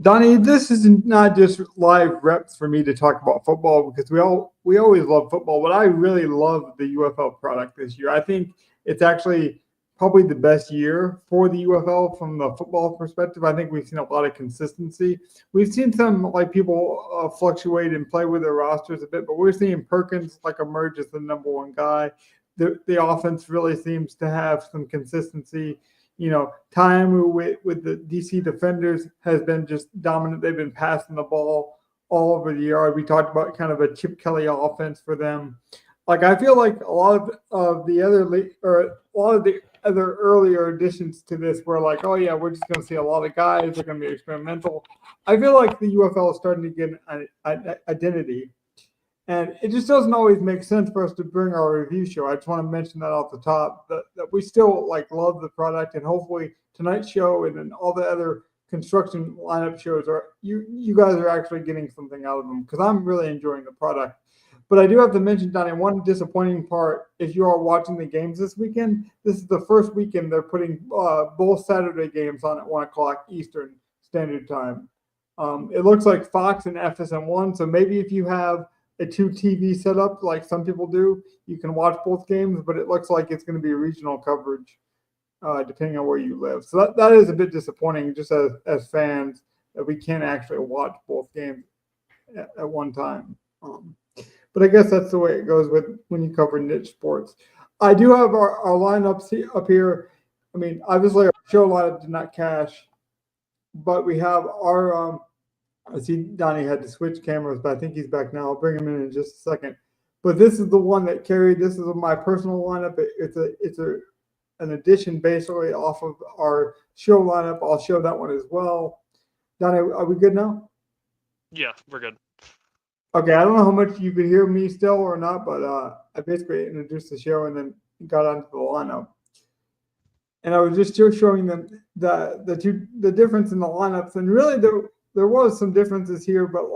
Donnie, this is not just live reps for me to talk about football because we always love football, but I really love the UFL product this year. I think it's actually probably the best year for the UFL from the football perspective. I think we've seen a lot of consistency. We've seen some like people fluctuate and play with their rosters a bit, but we're seeing Perkins like emerge as the number one guy. The offense really seems to have some consistency. Time with the DC defenders has been just dominant. They've been passing the ball all over the yard. We talked about kind of a Chip Kelly offense for them. Like I feel like a lot of the other earlier additions to this were like, oh yeah, we're just going to see a lot of guys. They're going to be experimental. I feel like the UFL is starting to get an identity. And it just doesn't always make sense for us to bring our review show. I just want to mention that off the top, that we still love the product, and hopefully tonight's show and then all the other construction lineup shows are you guys are actually getting something out of them because I'm really enjoying the product. But I do have to mention, Donnie, one disappointing part. If you are watching the games this weekend, this is the first weekend they're putting both Saturday games on at 1 o'clock Eastern Standard Time. It looks like Fox and FSN1, so maybe if you have a 2 TV setup like some people do, you can watch both games, but it looks like it's going to be regional coverage depending on where you live. So that is a bit disappointing just as fans that we can't actually watch both games at one time. But I guess that's the way it goes when you cover niche sports. I do have our lineups up here. I mean, obviously our show lineup did not cash, but we have our I see Donnie had to switch cameras, but I think he's back now. I'll bring him in just a second. But this is the one that carried. This is my personal lineup. It's an addition basically off of our show lineup. I'll show that one as well. Donnie, are we good now? Yeah, we're good. Okay, I don't know how much you could hear me still or not, but I basically introduced the show and then got onto the lineup. And I was just showing them the difference in the lineups, and really there was some differences here, but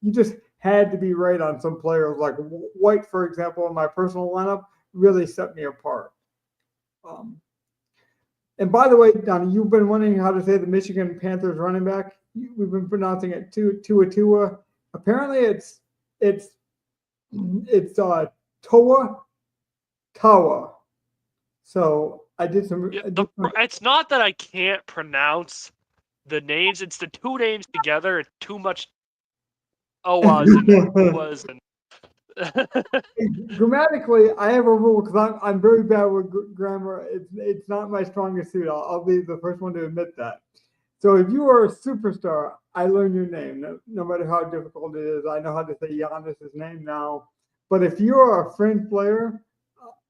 you just had to be right on some players. Like White, for example, in my personal lineup, really set me apart. And by the way, Donnie, you've been wondering how to say the Michigan Panthers running back. We've been pronouncing it Tua. Apparently, it's Tawa. So I did some. It's not that I can't pronounce the names. It's the two names together. It's too much Owas and Uwas and. Grammatically, I have a rule because I'm very bad with grammar. It's not my strongest suit. I'll be the first one to admit that. So if you are a superstar, I learn your name, no matter how difficult it is. I know how to say Giannis's name now. But if you are a fringe player,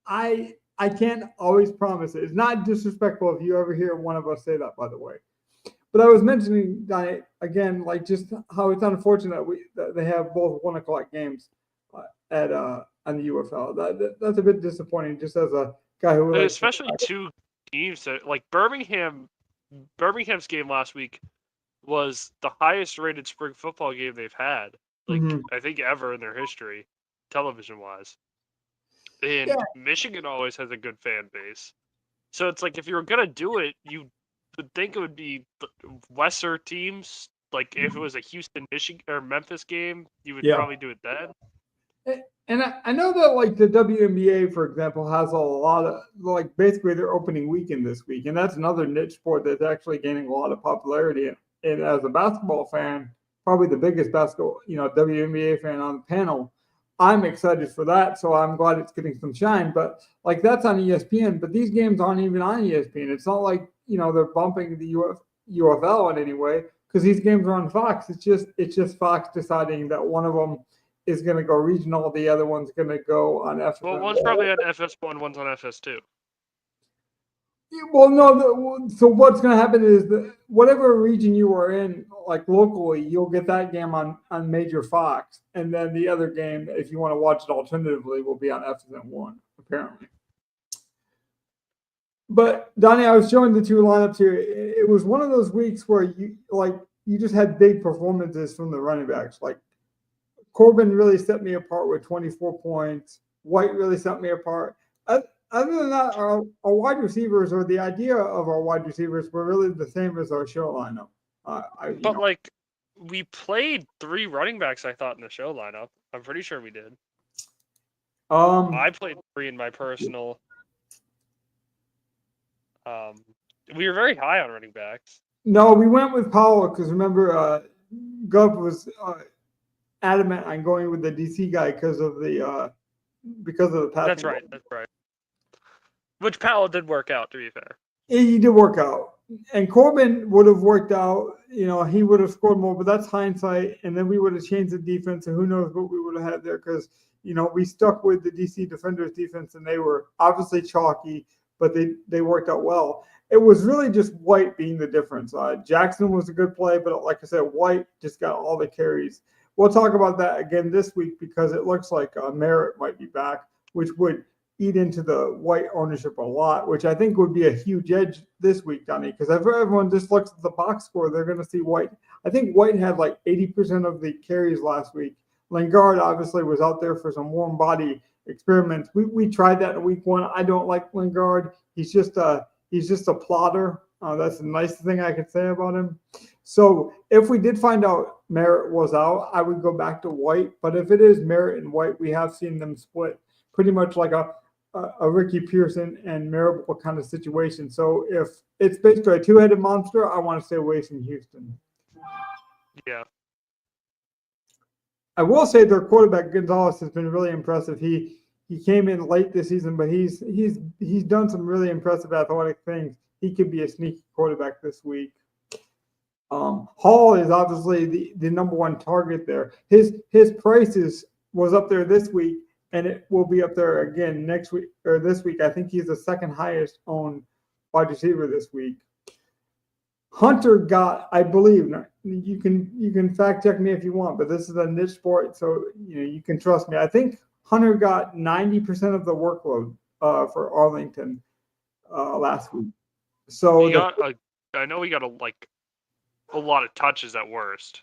I can't always promise it. It's not disrespectful if you ever hear one of us say that, by the way. But I was mentioning, Donnie, again, just how it's unfortunate that they have both 1 o'clock games on the UFL. That's a bit disappointing, just as a guy who especially two teams that Birmingham's game last week was the highest rated spring football game they've had, I think ever in their history, television wise. And Michigan always has a good fan base. So it's if you were gonna do it, you would think it would be lesser teams. If it was a Houston, Michigan, or Memphis game, you would probably do it then. And I know that the WNBA, for example, has a lot of basically their opening weekend this week, and that's another niche sport that's actually gaining a lot of popularity. And as a basketball fan, probably the biggest basketball WNBA fan on the panel, I'm excited for that. So I'm glad it's getting some shine. But that's on ESPN. But these games aren't even on ESPN. It's not they're bumping the UFL in any way because these games are on Fox. It's just Fox deciding that one of them is going to go regional. The other one's going to go on FS1. Well, one's probably on FS1, one's on FS2. Well, no. So what's going to happen is that whatever region you are in, locally, you'll get that game on Major Fox, and then the other game, if you want to watch it alternatively, will be on FSN1, apparently. But Donnie, I was showing the two lineups here. It was one of those weeks where you just had big performances from the running backs. Corbin really set me apart with 24 points. White really set me apart. Other than that, our wide receivers, or the idea of our wide receivers, were really the same as our show lineup. But like, we played 3 running backs, I thought, in the show lineup. I'm pretty sure we did. I played 3 in my personal. We were very high on running backs. No, we went with Powell because remember, Gov was adamant on going with the DC guy because of the passing. That's right. That's right. Which Powell did work out, to be fair. He did work out, and Corbin would have worked out. He would have scored more, but that's hindsight. And then we would have changed the defense, and who knows what we would have had there because we stuck with the DC defenders defense, and they were obviously chalky, but they worked out well. It was really just White being the difference. Jackson was a good play, but like I said, White just got all the carries. We'll talk about that again this week because it looks like Merritt might be back, which would eat into the White ownership a lot, which I think would be a huge edge this week, Donnie, because if everyone just looks at the box score, they're going to see White. I think White had like 80% of the carries last week. Lingard obviously was out there for some warm body experiments. We tried that in week 1. I don't like Lingard. He's just a plotter. That's the nicest thing I could say about him. So if we did find out Merritt was out, I would go back to White. But if it is Merritt and White, we have seen them split pretty much like a Ricky Pearson and Marable kind of situation. So if it's basically a 2-headed monster, I want to stay away from Houston. Yeah. I will say their quarterback Gonzalez has been really impressive. He came in late this season, but he's done some really impressive athletic things. He could be a sneaky quarterback this week. Hall is obviously the number one target there. His price was up there this week, and it will be up there again next week or this week. I think he's the second highest owned wide receiver this week. Hunter got, I believe, you can fact check me if you want, but this is a niche sport, so you can trust me. I think Hunter got 90% of the workload for Arlington last week. So I know he got a lot of touches at worst.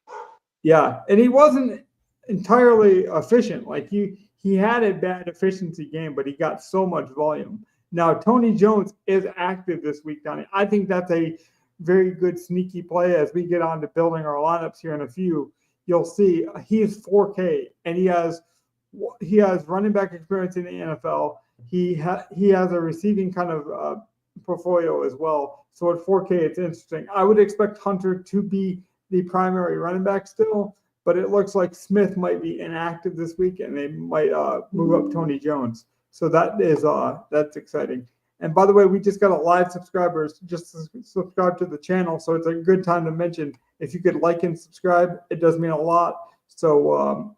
Yeah, and he wasn't entirely efficient. Like he had a bad efficiency game, but he got so much volume. Now Tony Jones is active this week, Donnie. I think that's a very good sneaky play as we get on to building our lineups here in a few. You'll see he is 4K and he has running back experience in the NFL. He has a receiving kind of portfolio as well. So at 4K, it's interesting. I would expect Hunter to be the primary running back still, but it looks like Smith might be inactive this week, and they might move up Tony Jones. So that's exciting. And by the way, we just got a live subscribers. Just subscribe to the channel, so it's a good time to mention if you could like and subscribe. It does mean a lot. So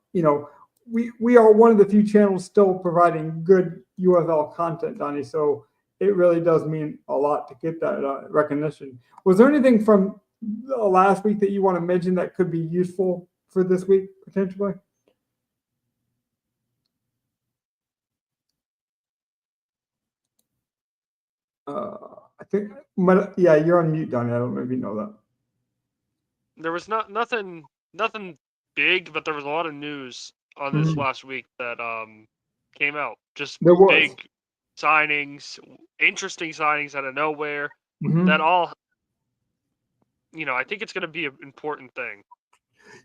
we are one of the few channels still providing good UFL content, Donnie. So it really does mean a lot to get that recognition. Was there anything from last week that you want to mention that could be useful for this week potentially? I think, yeah, you're on mute, Donnie. I don't know if you know that. There was nothing big, but there was a lot of news on this last week that came out. Just big signings, interesting signings out of nowhere. That all, I think it's going to be an important thing.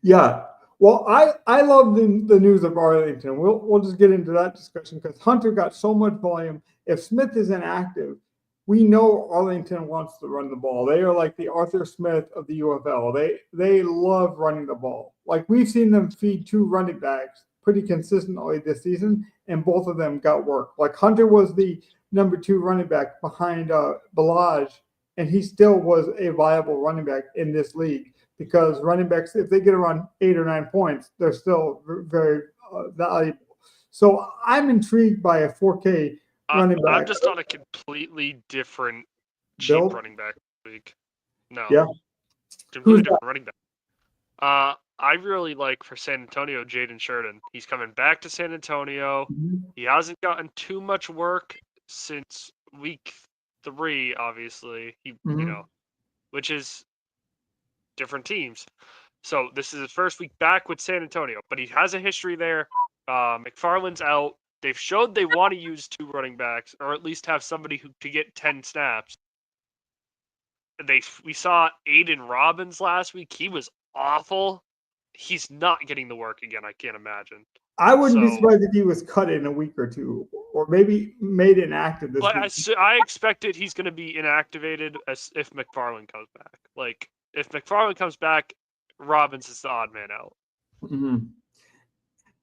Yeah. Well, I love the news of Arlington. We'll just get into that discussion because Hunter got so much volume. If Smith is inactive, we know Arlington wants to run the ball. They are like the Arthur Smith of the UFL. They love running the ball. Like we've seen them feed 2 running backs pretty consistently this season, and both of them got work. Like Hunter was the number 2 running back behind Balaj, and he still was a viable running back in this league because running backs, if they get around 8 or 9 points, they're still very valuable. So I'm intrigued by a 4K running back. I'm just on a completely different cheap Build? running back league. No. Yeah. Completely different running back. I really like for San Antonio, Jaden Sheridan. He's coming back to San Antonio. He hasn't gotten too much work since week 3, obviously. Which is different teams. So this is his first week back with San Antonio, but he has a history there. McFarland's out. They've showed they want to use 2 running backs, or at least have somebody who to get 10 snaps. we saw Aiden Robbins last week. He was awful. He's not getting the work again. I can't imagine. I wouldn't be surprised if he was cut in a week or two, or maybe made inactive this week. I expected he's going to be inactivated if McFarland comes back. Like, if McFarland comes back, Robbins is the odd man out. Mm-hmm.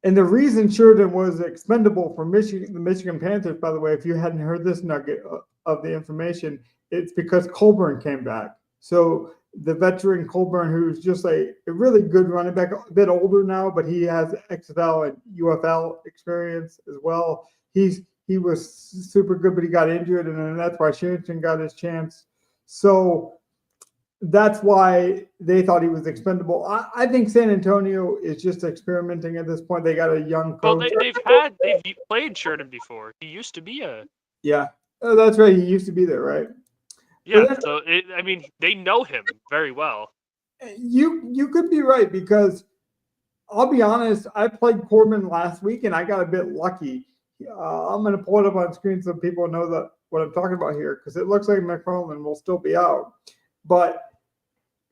And the reason Sheridan was expendable for Michigan, the Michigan Panthers, by the way, if you hadn't heard this nugget of the information, it's because Colburn came back. So the veteran Colburn, who's just a really good running back, a bit older now, but he has XFL and UFL experience as well. He was super good, but he got injured, and then that's why Sheridan got his chance. So that's why they thought he was expendable. I think San Antonio is just experimenting at this point. They got a young coach. Well, they've played Sheridan before. He used to be a. Yeah, oh, that's right. He used to be there, right? Yeah. They know him very well. You could be right, because I'll be honest. I played Corbin last week and I got a bit lucky. I'm going to pull it up on screen so people know what I'm talking about here, because it looks like McFarland will still be out, but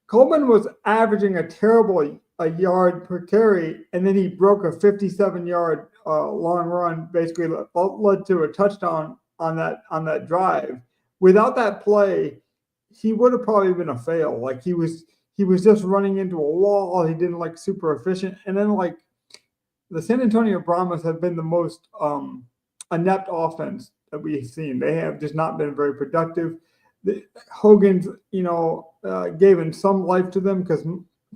Coleman was averaging a yard per carry, and then he broke a 57-yard long run, basically led to a touchdown on that drive. Without that play, he would have probably been a fail. Like, he was just running into a wall. He didn't look super efficient. And then, like, the San Antonio Brahmas have been the most inept offense that we've seen. They have just not been very productive. Hogan's, gave him some life to them, because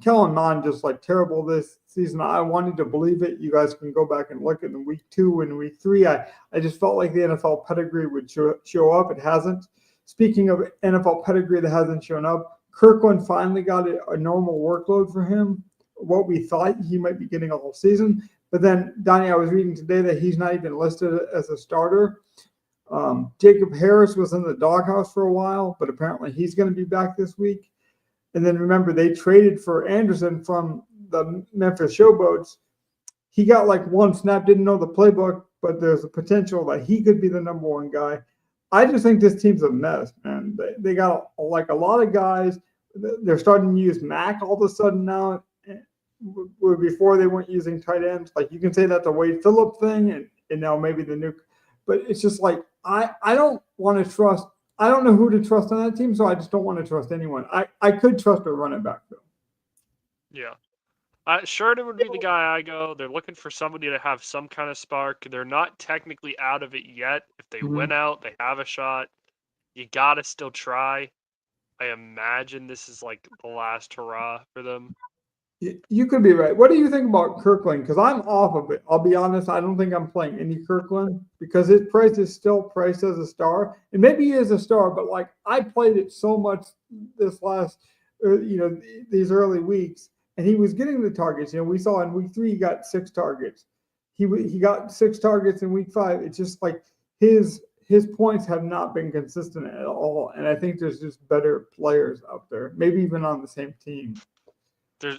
Kellen Mond just like terrible this season. I wanted to believe it. You guys can go back and look at in week 2 and week 3. I just felt like the NFL pedigree would show up. It hasn't. Speaking of NFL pedigree that hasn't shown up, Kirkland finally got a normal workload for him, what we thought he might be getting all season. But then, Donnie, I was reading today that he's not even listed as a starter. Jacob Harris was in the doghouse for a while, but apparently he's going to be back this week. And then remember, they traded for Anderson from the Memphis Showboats. He got like one snap, didn't know the playbook, but there's a potential that he could be the number one guy. I just think this team's a mess, man. They got like a lot of guys. They're starting to use Mac all of a sudden now, where before they weren't using tight ends. Like, you can say that's a Wade Phillip thing, and now maybe the new. But it's just like, I don't want to trust. I don't know who to trust on that team, so I just don't want to trust anyone. I could trust a running back, though. Yeah. Sheridan would be the guy I go. They're looking for somebody to have some kind of spark. They're not technically out of it yet. If they win out, they have a shot. You got to still try. I imagine this is like the last hurrah for them. You could be right. What do you think about Kirkland? Because I'm off of it. I'll be honest. I don't think I'm playing any Kirkland, because his price is still priced as a star. And maybe he is a star, but like, I played it so much this last, these early weeks, and he was getting the targets. We saw in week 3 he got 6 targets. He got 6 targets in week 5. It's just like his points have not been consistent at all. And I think there's just better players out there, maybe even on the same team.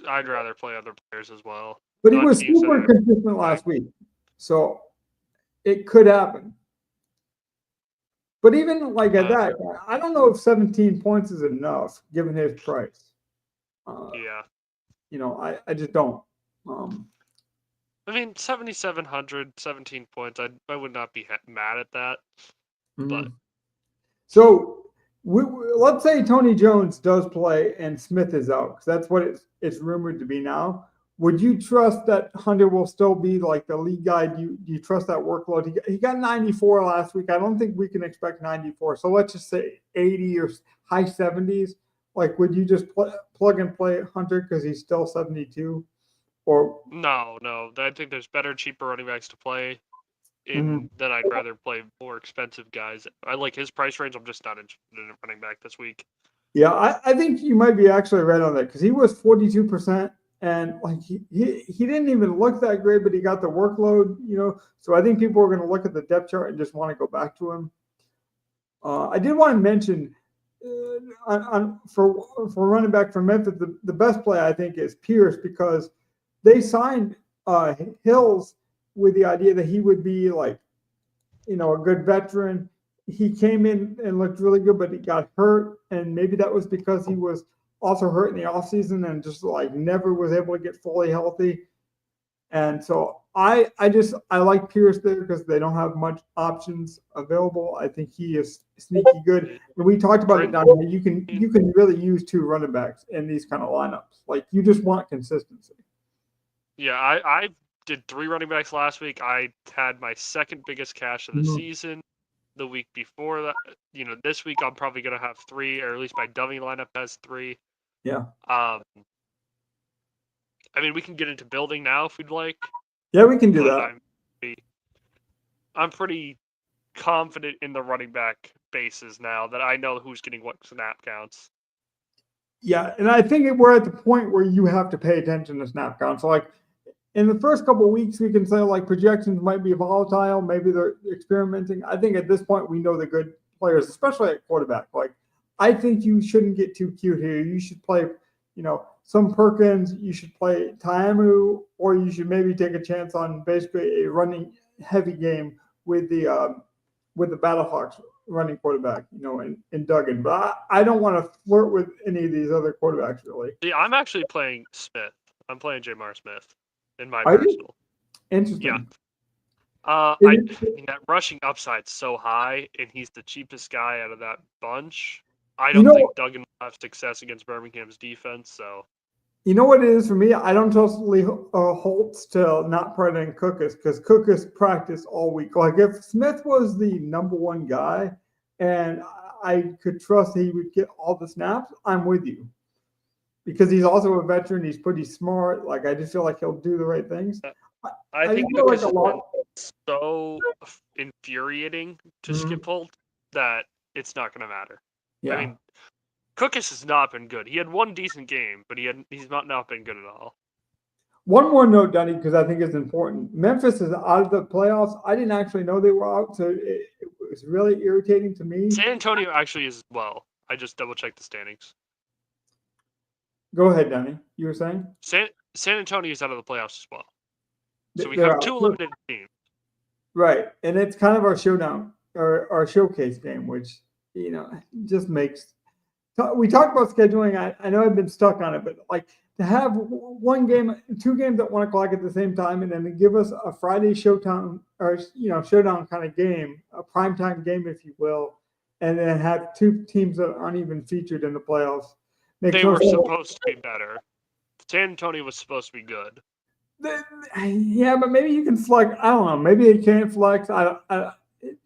I'd rather play other players as well. But he was super consistent last week, so it could happen. But even like at that, I don't know if 17 points is enough given his price. Yeah. I just don't. 7,700, 17 points. I would not be mad at that. But so let's say Tony Jones does play and Smith is out, because that's what it's rumored to be now. Would you trust that Hunter will still be like the lead guy? Do you trust that workload? He got 94 last week. I don't think we can expect 94. So let's just say 80 or high 70s. Like, would you just plug and play Hunter because he's still 72? Or no. I think there's better, cheaper running backs to play. Then I'd rather play more expensive guys. I like his price range. I'm just not interested in a running back this week. Yeah, I think you might be actually right on that, because he was 42%, and like he didn't even look that great, but he got the workload, So I think people are going to look at the depth chart and just want to go back to him. I did want to mention for running back from Memphis, the best play I think is Pierce, because they signed Hills with the idea that he would be like, a good veteran. he came in and looked really good, but he got hurt, and maybe that was because he was also hurt in the offseason and just like never was able to get fully healthy. And so I like Pierce there because they don't have much options available. I think he is sneaky good. And we talked about it down here. You can really use 2 running backs in these kind of lineups. Like you just want consistency. Yeah, I did 3 running backs last week. I had my second biggest cash of the season. The week before that, this week I'm probably gonna have 3, or at least my dummy lineup has 3. Yeah. I mean, we can get into building now if we'd like. Yeah, we can do that. I'm pretty confident in the running back bases now that I know who's getting what snap counts. Yeah, and I think we're at the point where you have to pay attention to snap counts. So like in the first couple of weeks, we can say like projections might be volatile. Maybe they're experimenting. I think at this point we know the good players, especially at quarterback. Like I think you shouldn't get too cute here. You should play, some Perkins. You should play Taimu, or you should maybe take a chance on basically a running heavy game with the Battlehawks running quarterback, in Duggan. But I don't want to flirt with any of these other quarterbacks really. Yeah, I'm actually playing Smith. I'm playing Jamar Smith. In my personal. Interesting. Yeah. I mean, that rushing upside's so high, and he's the cheapest guy out of that bunch. I don't think Duggan will have success against Birmingham's defense, so. You know what it is for me? I don't trust Lee Holtz to not put in Cookus because Cookus practiced all week. Like if Smith was the number 1 guy and I could trust he would get all the snaps, I'm with you. Because he's also a veteran, he's pretty smart. Like I just feel like he'll do the right things. I think Cookus is so infuriating to Skip Holt that it's not going to matter. Yeah. I mean, Cookus has not been good. He had 1 decent game, but he's not been good at all. One more note, Donnie, because I think it's important. Memphis is out of the playoffs. I didn't actually know they were out, so it was really irritating to me. San Antonio actually is as well. I just double-checked the standings. Go ahead, Donnie. You were saying? San Antonio is out of the playoffs as well. So we have 2 eliminated teams. Right. And it's kind of our showdown, our showcase game, which, just makes. We talked about scheduling. I know I've been stuck on it, but like to have 1 game, 2 games at 1 o'clock at the same time, and then to give us a Friday showdown or, showdown kind of game, a primetime game, if you will, and then have 2 teams that aren't even featured in the playoffs. They were supposed to be better. San Antonio was supposed to be good. Yeah, but maybe you can flex. I don't know. Maybe they can't flex.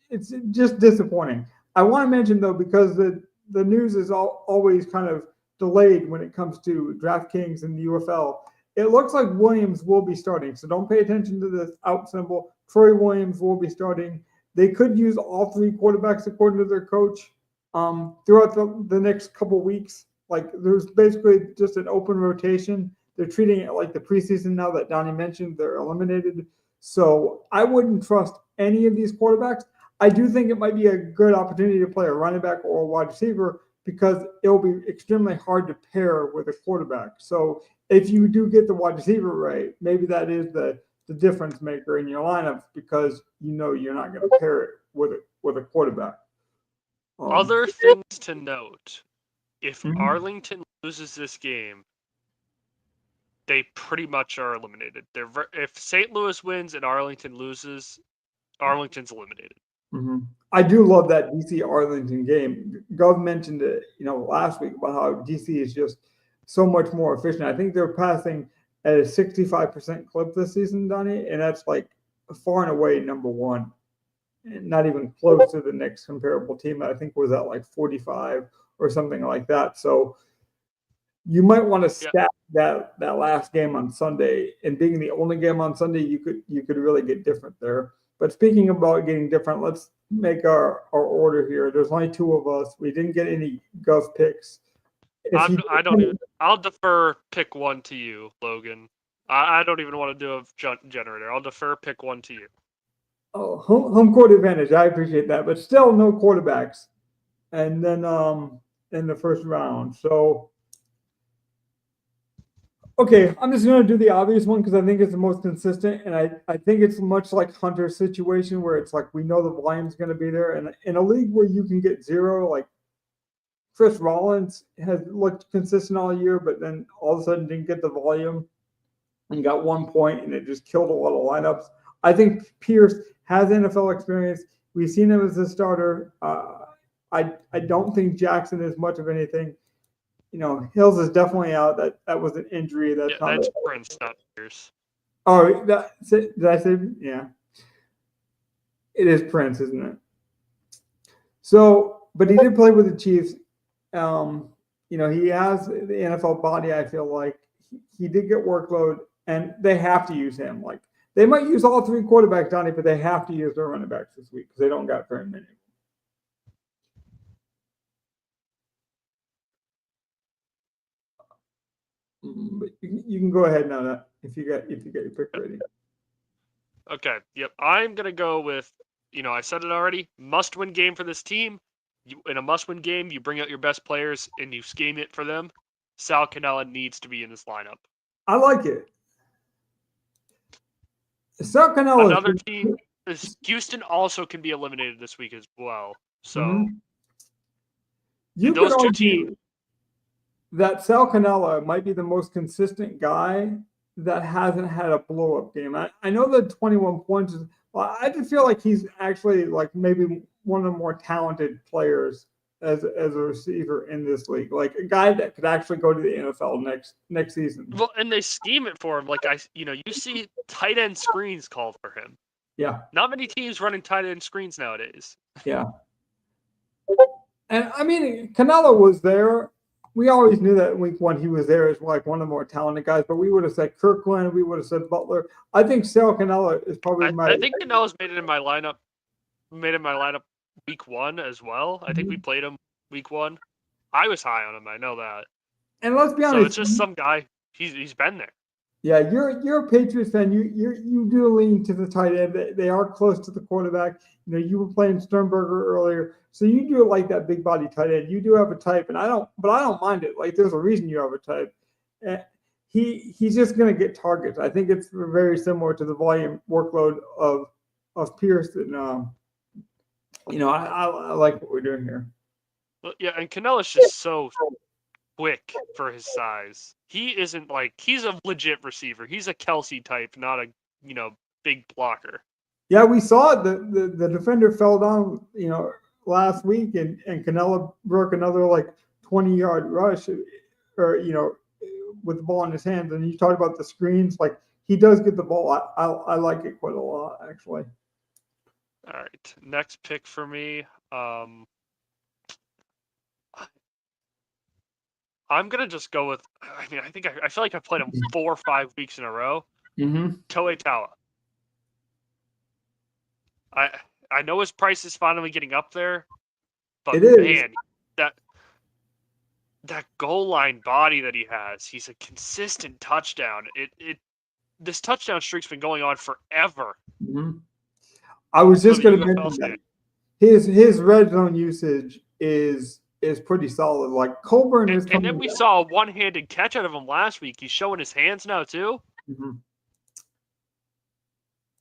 It's just disappointing. I want to mention, though, because the news is always kind of delayed when it comes to DraftKings and the UFL. It looks like Williams will be starting, so don't pay attention to this out symbol. Troy Williams will be starting. They could use all 3 quarterbacks according to their coach throughout the next couple weeks. Like there's basically just an open rotation. They're treating it like the preseason now that Donnie mentioned. They're eliminated. So I wouldn't trust any of these quarterbacks. I do think it might be a good opportunity to play a running back or a wide receiver because it'll be extremely hard to pair with a quarterback. So if you do get the wide receiver right, maybe that is the difference maker in your lineup because you're not going to pair it with a quarterback. Other things to note. If Arlington loses this game, they pretty much are eliminated. If St. Louis wins and Arlington loses, Arlington's eliminated. Mm-hmm. I do love that DC Arlington game. Gov mentioned it, last week about how DC is just so much more efficient. I think they're passing at a 65% clip this season, Donnie, and that's like far and away number 1. Not even close to the next comparable team. I think was at like 45 or something like that. So you might want to stack that last game on Sunday, and being the only game on Sunday, you could really get different there. But speaking about getting different, let's make our order here. There's only 2 of us. We didn't get any Gov picks. I'll defer pick 1 to you, Logan. I don't even want to do a generator. I'll defer pick 1 to you. Oh, home court advantage. I appreciate that, but still no quarterbacks. And then in the first round. So Okay, I'm just going to do the obvious one because I think it's the most consistent, and I think it's much like Hunter's situation where it's like we know the volume's going to be there, and in a league where you can get zero, like Chris Rollins has looked consistent all year, but then all of a sudden didn't get the volume and got 1 point, and it just killed a lot of lineups. I think Pierce has NFL experience. We've seen him as a starter. I don't think Jackson is much of anything. Hills is definitely out. That was an injury. That's Prince, not Pierce. Oh, did I say? Yeah, it is Prince, isn't it? So, but he did play with the Chiefs. He has the NFL body. I feel like he did get workload, and they have to use him. Like they might use all three quarterbacks, Donnie, but they have to use their running backs this week because they don't got very many. But you can go ahead now if you get your pick ready. Okay. Yep. I'm gonna go with. I said it already. Must-win game for this team. In a must-win game, you bring out your best players and you scheme it for them. Sal Cannella needs to be in this lineup. I like it. Sal Cannella. Another team. Houston also can be eliminated this week as well. So those two teams. That Sal Cannella might be the most consistent guy that hasn't had a blow-up game. I know that 21 points is. Well, I just feel like he's actually like maybe one of the more talented players as a receiver in this league, like a guy that could actually go to the NFL next season. Well, and they scheme it for him. Like you see tight end screens called for him. Yeah. Not many teams running tight end screens nowadays. Yeah. And I mean, Cannella was there. We always knew that in week one he was there as like one of the more talented guys, but we would have said Kirkland, we would have said Butler. I think Sal Cannella is probably I think Cannella's made it in my lineup. Made it in my lineup week one as well. I think we played him week one. I was high on him. I know that. And let's be honest. So it's just some guy. He's been there. Yeah, you're a Patriots fan. You do lean to the tight end. They are close to the quarterback. You were playing Sternberger earlier, so you do like that big body tight end. You do have a type, and I don't mind it. Like there's a reason you have a type. He's just going to get targets. I think it's very similar to the volume workload of Pierce. And I like what we're doing here. Well, yeah, and Cannella's just so quick for his size. He isn't he's a legit receiver. He's a Kelsey type, not a big blocker. Yeah, we saw it. The defender fell down, last week, and Cannella broke another 20-yard rush, or with the ball in his hands. And you talked about the screens, he does get the ball. I like it quite a lot, actually. All right, next pick for me. I'm gonna just go with. I mean, I feel like I've played him 4 or 5 weeks in a row. Toei Taua. I know his price is finally getting up there, but man, that goal line body that he has, he's a consistent touchdown. This touchdown streak's been going on forever. I was just going to mention that his red zone usage is pretty solid. Like Colburn is coming. And then we saw a one-handed catch out of him last week. He's showing his hands now too.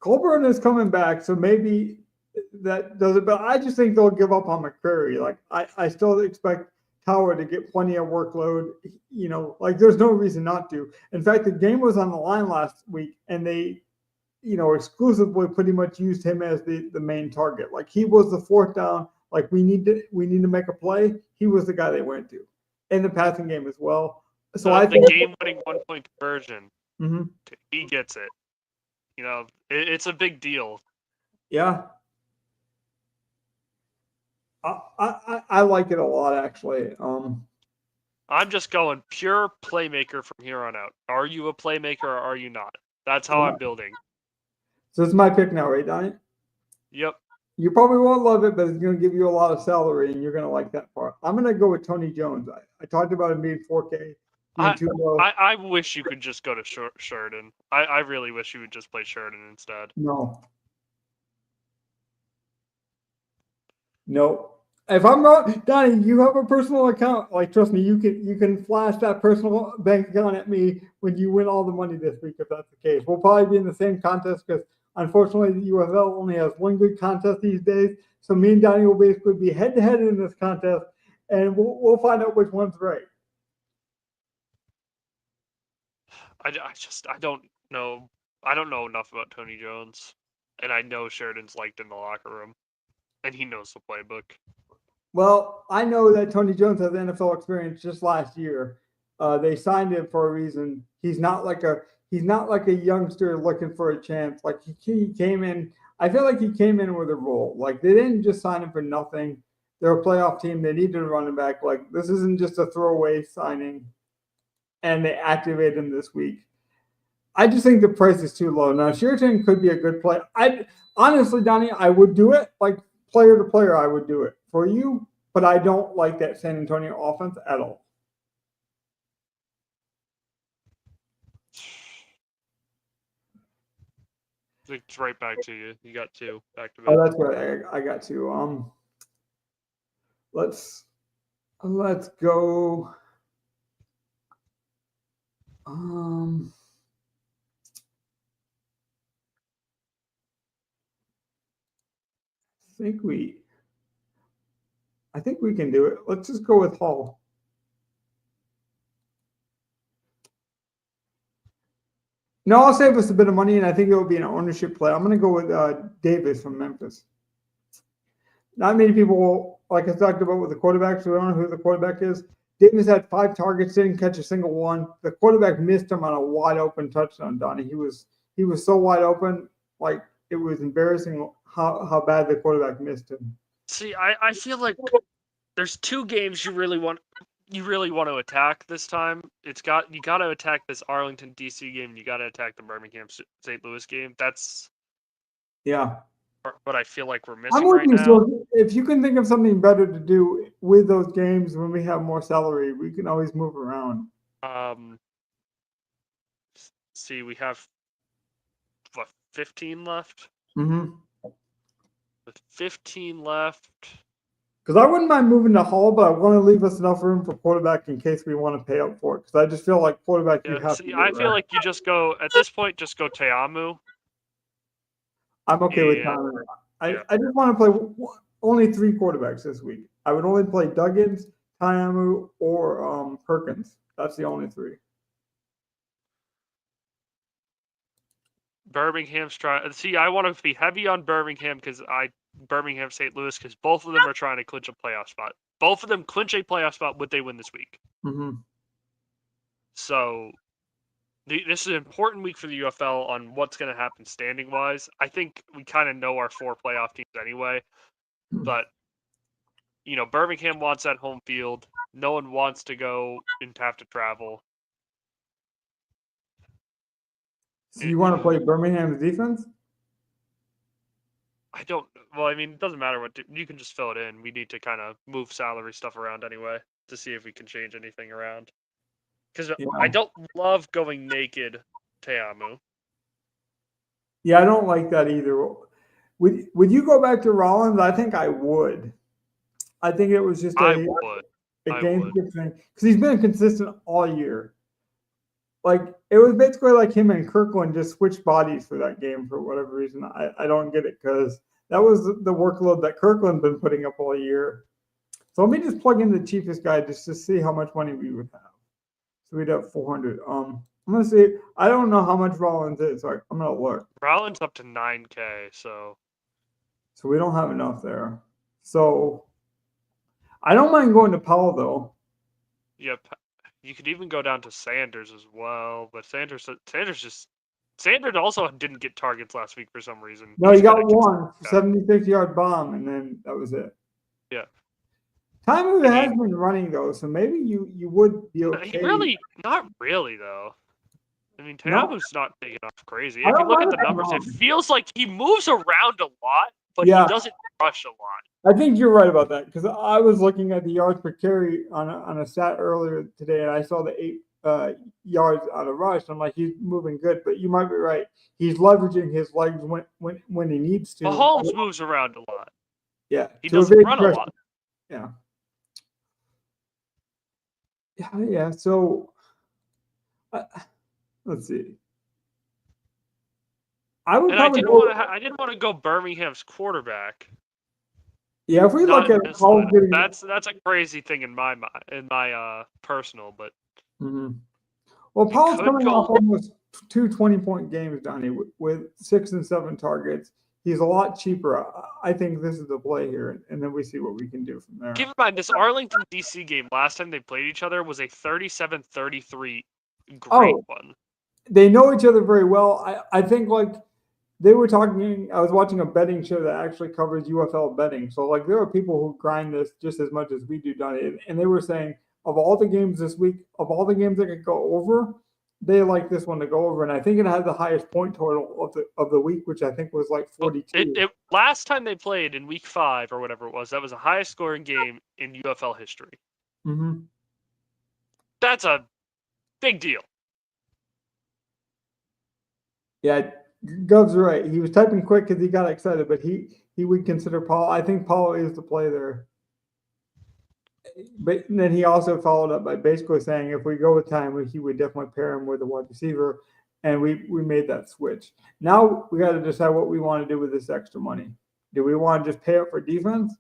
Colburn is coming back, so maybe that does it. But I just think they'll give up on McCurry. I still expect Tower to get plenty of workload. There's no reason not to. In fact, the game was on the line last week, and they, exclusively pretty much used him as the main target. He was the fourth down. We need to make a play. He was the guy they went to, in the passing game as well. So I think the game-winning 1-point conversion. He gets it. It's a big deal. Yeah. I like it a lot, actually. I'm just going pure playmaker from here on out. Are you a playmaker or are you not? That's how I'm building. So it's my pick now, right, Donnie? Yep. You probably won't love it, but it's going to give you a lot of salary, and you're going to like that part. I'm going to go with Tony Jones. I talked about him being 4K. I wish you could just go to Sheridan. I really wish you would just play Sheridan instead. No. If I'm wrong, Donnie, you have a personal account. Like, trust me, you can flash that personal bank account at me when you win all the money this week. If that's the case, we'll probably be in the same contest because unfortunately the UFL only has one good contest these days. So me and Donnie will basically be head to head in this contest, and we'll find out which one's right. I don't know. I don't know enough about Tony Jones, and I know Sheridan's liked in the locker room, and he knows the playbook. Well, I know that Tony Jones has NFL experience just last year. They signed him for a reason. He's not like a youngster looking for a chance. Like he came in. I feel like he came in with a role. Like they didn't just sign him for nothing. They're a playoff team. They needed a running back. Like this isn't just a throwaway signing, and they activated him this week. I just think the price is too low. Now Sheridan could be a good play. I honestly, Donnie, I would do it. Like player to player, I would do it for you, but I don't like that San Antonio offense at all. It's right back to you. You got two back to back. Oh, that's right. I got two. Let's go. I think we can do it. Let's just go with Hall. No, I'll save us a bit of money, and I think it will be an ownership play. I'm going to go with Davis from Memphis. Not many people, like I talked about with the quarterbacks, so I don't know who the quarterback is. Davis had 5 targets, didn't catch a single one. The quarterback missed him on a wide open touchdown, Donnie. He was so wide open, like it was embarrassing how bad the quarterback missed him. See, I feel like there's 2 games you really want to attack this time. You got to attack this Arlington DC game. And you got to attack the Birmingham St. Louis game. That's what I feel like we're missing right now. So if you can think of something better to do with those games when we have more salary, we can always move around. See, we have 15 left. Mm-hmm. With 15 left. Because I wouldn't mind moving to Hall, but I want to leave us enough room for quarterback in case we want to pay up for it. Because I just feel like quarterback, you have to. I feel like you just go, at this point, just go Teamu. I'm okay with Teamu. I just want to play only 3 quarterbacks this week. I would only play Duggins, Teamu, or Perkins. That's the only 3. Birmingham's trying. See, I want to be heavy on Birmingham because Birmingham St. Louis because both of them are trying to clinch a playoff spot. Both of them clinch a playoff spot would they win this week. Mm-hmm. So this is an important week for the UFL on what's going to happen standing wise. I think we kind of know our 4 playoff teams anyway, but Birmingham wants that home field. No one wants to go and have to travel. So you want to play Birmingham's defense? Well, I mean, it doesn't matter you can just fill it in. We need to kind of move salary stuff around anyway to see if we can change anything around. Because I don't love going naked Teamu. Yeah, I don't like that either. Would you go back to Rollins? I think I would. I think it was just a game thing because he's been consistent all year. Like it was basically like him and Kirkland just switched bodies for that game for whatever reason. I don't get it because that was the workload that Kirkland been putting up all year. So let me just plug in the cheapest guy just to see how much money we would have. So we'd have 400. I'm gonna see. I don't know how much Rollins is. So I'm gonna look. Rollins up to 9K. So we don't have enough there. So I don't mind going to Powell though. Yep. You could even go down to Sanders as well, but Sanders also didn't get targets last week for some reason. No, he got one 76-yard bomb, and then that was it. Yeah. Time has been running though, so maybe you would be okay. Not really though. I mean, Teamu's not taking off crazy. If you look at the numbers, it feels like he moves around a lot, but he doesn't rush a lot. I think you're right about that because I was looking at the yards per carry on a stat earlier today, and I saw the 8 yards on a rush. I'm like, he's moving good, but you might be right. He's leveraging his legs when he needs to. Mahomes moves around a lot. Yeah, he doesn't run a lot. Yeah. Yeah. So let's see. I would And I probably didn't go. want to. I didn't want to go Birmingham's quarterback. Yeah, if we Not look at Paul intentionally. getting. That's a crazy thing in my mind, in my personal, but Well, he Paul's could coming off go. almost two 20-point games, Donnie, with 6 and 7 targets. He's a lot cheaper. I think this is the play here, and then we see what we can do from there. Keep in mind, this Arlington DC game last time they played each other was a 37-33 great one. They know each other very well. I think like they were talking. I was watching a betting show that actually covers UFL betting. So like there are people who grind this just as much as we do, Donnie, and they were saying of all the games this week, of all the games that could go over, they like this one to go over, and I think it had the highest point total of the week, which I think was like 42. Last time they played in week 5 or whatever it was, that was the highest scoring game in UFL history. Mm-hmm. That's a big deal. Yeah, Gov's right. He was typing quick because he got excited, but he would consider Paul. I think Paul is the play there. But then he also followed up by basically saying if we go with time, he would definitely pair him with a wide receiver, and we made that switch. Now we got to decide what we want to do with this extra money. Do we want to just pay up for defense?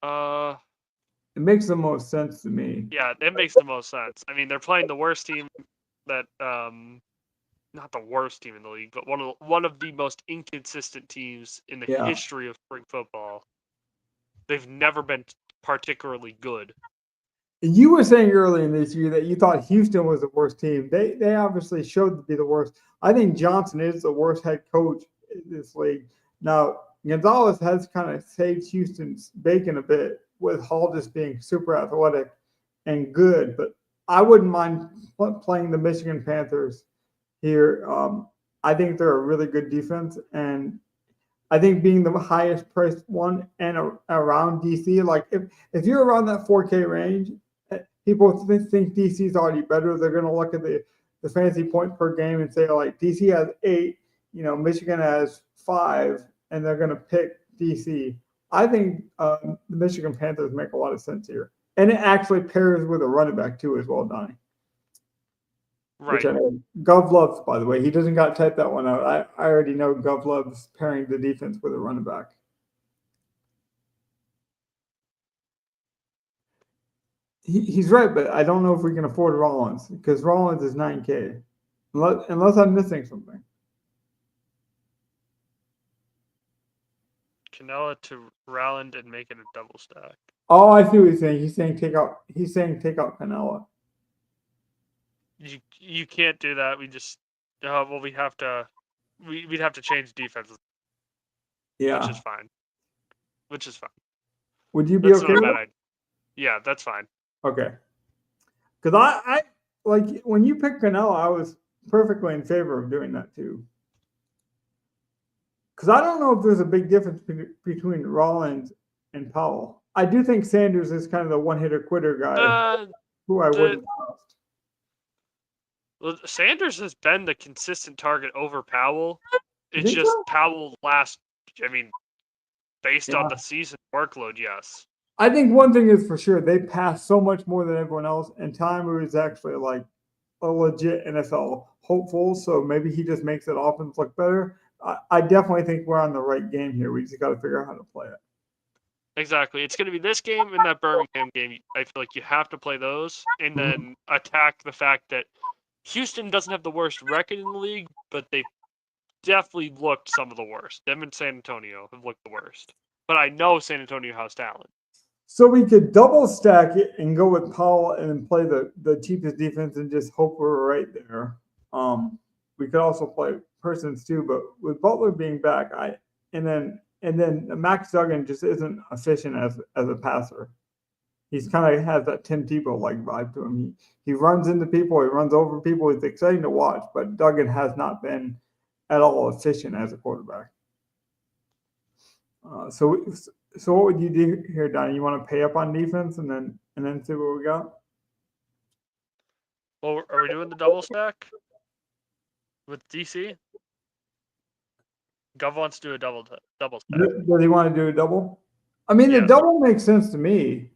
It makes the most sense to me. Yeah, it makes the most sense. I mean, they're playing the worst team that not the worst team in the league, but one of the most inconsistent teams in the history of spring football. They've never been particularly good. You were saying early in this year that you thought Houston was the worst team. They obviously showed to be the worst. I think Johnson is the worst head coach in this league. Now, Gonzalez has kind of saved Houston's bacon a bit with Hall just being super athletic and good, but I wouldn't mind playing the Michigan Panthers here. I think they're a really good defense, and I think being the highest priced one and around DC, like if you're around that 4K range, people think DC is already better. They're going to look at the fantasy points per game and say like DC has 8, Michigan has 5, and they're going to pick DC. I think the Michigan Panthers make a lot of sense here, and it actually pairs with a running back too as well, Donnie. Right. Which I know Gov loves, by the way. He doesn't got to type that one out. I already know Gov loves pairing the defense with a running back. He's right, but I don't know if we can afford Rollins because Rollins is 9K, unless I'm missing something. Canella to Rowland and make it a double stack. Oh, I see what he's saying. He's saying take out Canella. You can't do that. We just we'd have to change defenses. Yeah, which is fine. Would you be that's okay? Not a bad idea. Yeah, that's fine. Okay. Because I like when you picked Canella, I was perfectly in favor of doing that too. Because I don't know if there's a big difference between Rollins and Powell. I do think Sanders is kind of the one-hitter quitter guy who I wouldn't trust. Well, Sanders has been the consistent target over Powell. It's just so? Powell based on the season workload, yes. I think one thing is for sure, they pass so much more than everyone else, and Timer is actually like a legit NFL hopeful, so maybe he just makes that offense look better. I definitely think we're on the right game here. We just got to figure out how to play it. Exactly. It's going to be this game and that Birmingham game. I feel like you have to play those and then attack the fact that Houston doesn't have the worst record in the league, but they've definitely looked some of the worst. Them and San Antonio have looked the worst. But I know San Antonio has talent. So we could double stack it and go with Powell and play the cheapest defense and just hope we're right there. We could also play Persons too, but with Butler being back, and then Max Duggan just isn't efficient as a passer. He's kind of has that Tim Tebow like vibe to him. He runs into people, he runs over people. It's exciting to watch, but Duggan has not been at all efficient as a quarterback. So what would you do here, Donnie? You want to pay up on defense and then see what we got? Well, are we doing the double stack with DC? Gov wants to do a double stack. Does he want to do a double? I mean, the double makes sense to me,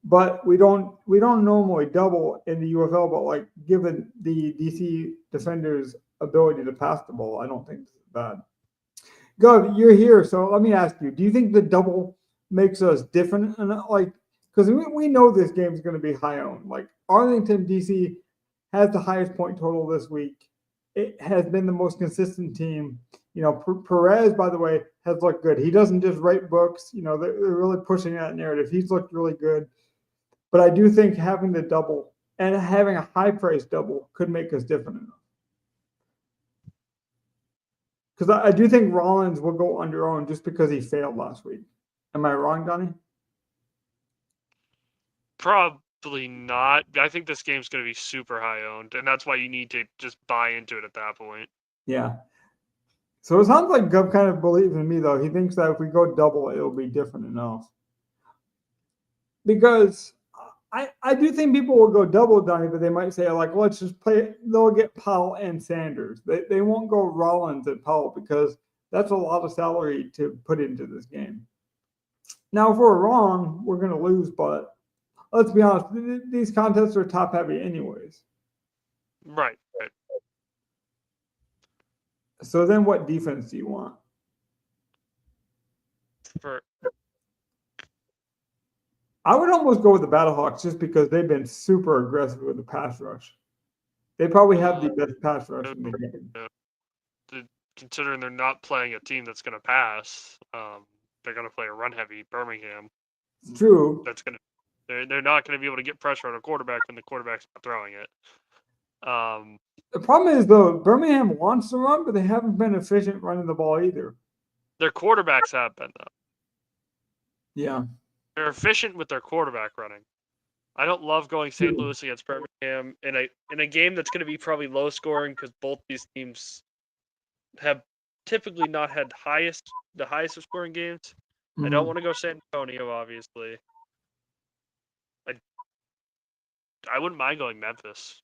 but we don't normally double in the UFL. But like, given the DC defenders' ability to pass the ball, I don't think it's bad. Gov, you're here, so let me ask you: do you think the double makes us different? And like, because we know this game is going to be high owned. Like Arlington, DC has the highest point total this week. It has been the most consistent team. You know, Perez, by the way, has looked good. He doesn't just write books. You know, they're really pushing that narrative. He's looked really good. But I do think having the double and having a high price double could make us different enough. Because I do think Rollins will go under owned just because he failed last week. Am I wrong, Donnie? Probably not. I think this game's going to be super high owned, and that's why you need to just buy into it at that point. Yeah. So it sounds like Gov kind of believes in me, though. He thinks that if we go double, it'll be different enough. Because I do think people will go double, Donnie, but they might say, like, let's just play. They'll get Powell and Sanders. They won't go Rollins and Powell because that's a lot of salary to put into this game. Now, if we're wrong, we're going to lose, but let's be honest, these contests are top heavy anyways. Right. So then what defense do you want? I would almost go with the Battlehawks just because they've been super aggressive with the pass rush. They probably have the best pass rush in the game. Considering they're not playing a team that's going to pass, they're going to play a run-heavy Birmingham. It's true. They're not going to be able to get pressure on a quarterback when the quarterback's not throwing it. The problem is, though, Birmingham wants to run, but they haven't been efficient running the ball either. Their quarterbacks have been, though. Yeah. They're efficient with their quarterback running. I don't love going St. Louis against Birmingham in a game that's going to be probably low scoring because both these teams have typically not had the highest of scoring games. Mm-hmm. I don't want to go San Antonio, obviously. I wouldn't mind going Memphis.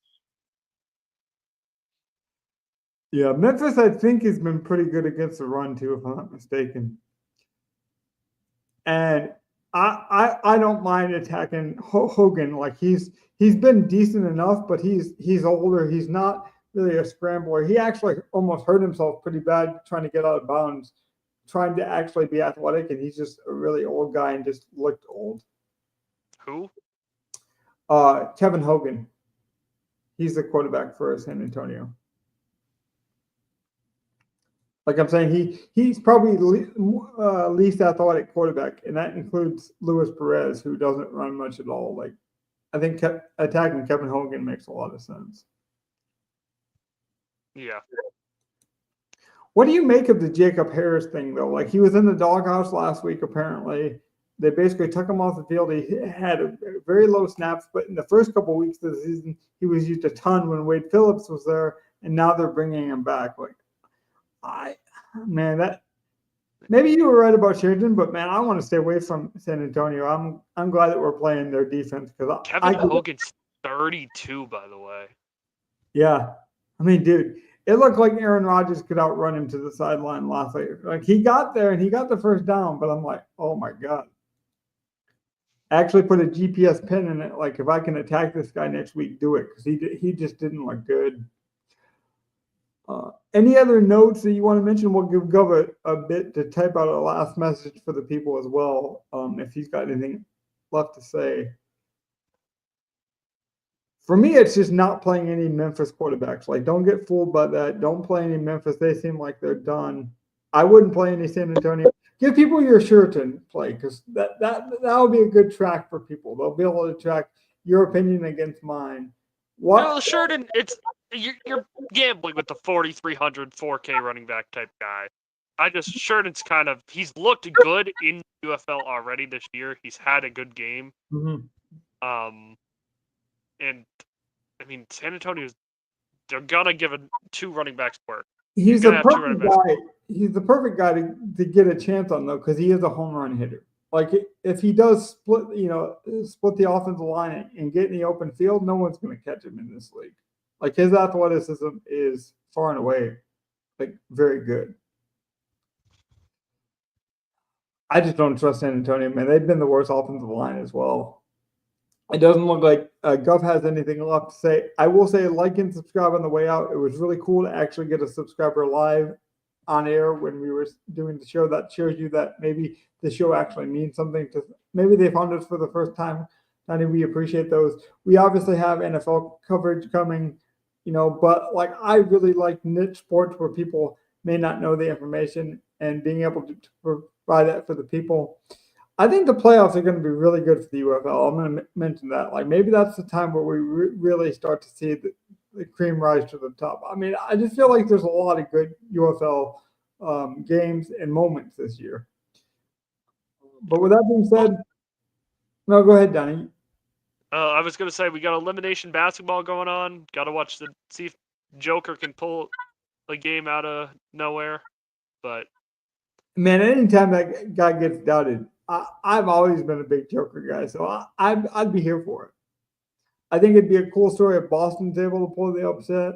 Yeah, Memphis, I think, has been pretty good against the run, too, if I'm not mistaken. And I don't mind attacking Hogan. Like, he's been decent enough, but he's older. He's not really a scrambler. He actually almost hurt himself pretty bad trying to get out of bounds, trying to actually be athletic, and he's just a really old guy and just looked old. Who? Kevin Hogan. He's the quarterback for San Antonio. Like I'm saying, he's probably least athletic quarterback, and that includes Luis Perez, who doesn't run much at all. Like, I think attacking Kevin Hogan makes a lot of sense. Yeah. What do you make of the Jacob Harris thing, though? Like, he was in the doghouse last week, apparently. They basically took him off the field. He had a very low snaps, but in the first couple of weeks of the season, he was used a ton when Wade Phillips was there, and now they're bringing him back. Like, that maybe you were right about Sheridan, but man, I want to stay away from San Antonio. I'm glad that we're playing their defense because Kevin Hogan's 32, by the way. Yeah, I mean, dude, it looked like Aaron Rodgers could outrun him to the sideline last night. Like, he got there and he got the first down, but I'm like, oh my god. I actually put a GPS pin in it. Like, if I can attack this guy next week, do it, because he just didn't look good. Any other notes that you want to mention? We'll give Gov a bit to type out a last message for the people as well, if he's got anything left to say. For me, it's just not playing any Memphis quarterbacks. Like, don't get fooled by that. Don't play any Memphis. They seem like they're done. I wouldn't play any San Antonio. Give people your Sheraton play, because that will be a good track for people. They'll be able to track your opinion against mine. No, Sheridan, you're gambling with the 4,300 4K running back type guy. Sheridan's he's looked good in UFL already this year. He's had a good game. Mm-hmm. And I mean, San Antonio's, they're gonna give 2 running backs work. He's the perfect guy. He's the perfect guy to get a chance on, though, because he is a home run hitter. Like, if he does split the offensive line and get in the open field, no one's going to catch him in this league. Like, his athleticism is far and away like very good. I just don't trust San Antonio, man. They've been the worst offensive line as well. It doesn't look like Guff has anything left to say. I will say like and subscribe on the way out. It was really cool to actually get a subscriber live on air when we were doing the show. That shows you that maybe the show actually means something to, maybe they found us for the first time. Donnie, we appreciate those. We obviously have NFL coverage coming, but like I really like niche sports where people may not know the information and being able to provide that for the people. I think the playoffs are going to be really good for the UFL. I'm going to mention that. Like maybe that's the time where we really start to see the cream rise to the top. I mean, I just feel like there's a lot of good UFL games and moments this year. But with that being said, no, go ahead, Donnie. I was going to say we got elimination basketball going on. Got to see if Joker can pull a game out of nowhere. But man, anytime that guy gets doubted, I've always been a big Joker guy, so I'd be here for it. I think it'd be a cool story if Boston's able to pull the upset.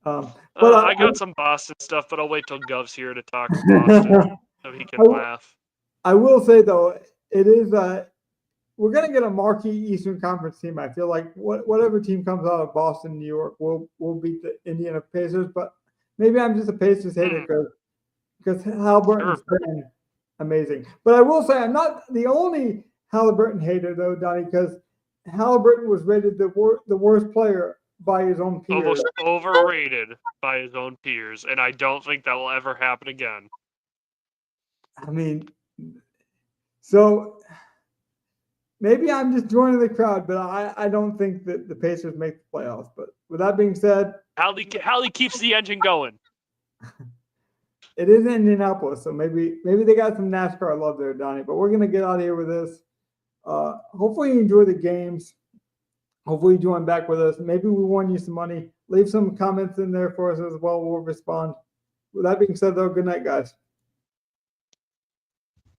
But I got some Boston stuff, but I'll wait till Gov's here to talk Boston so he can laugh. I will say though, it is we're gonna get a marquee Eastern Conference team. I feel like whatever team comes out of Boston, New York, will beat the Indiana Pacers. But maybe I'm just a Pacers hater because Halliburton's been amazing. But I will say I'm not the only Halliburton hater though, Donnie, because Halliburton was rated the worst player by his own peers. Almost overrated by his own peers, and I don't think that will ever happen again. I mean, so maybe I'm just joining the crowd, but I don't think that the Pacers make the playoffs. But with that being said, Hallie keeps the engine going. It is in Indianapolis, so maybe they got some NASCAR love there, Donnie. But we're gonna get out of here with this. Hopefully you enjoy the games. Hopefully you join back with us. Maybe we won you some money. Leave some comments in there for us as well. We'll respond. With that being said, though, good night, guys.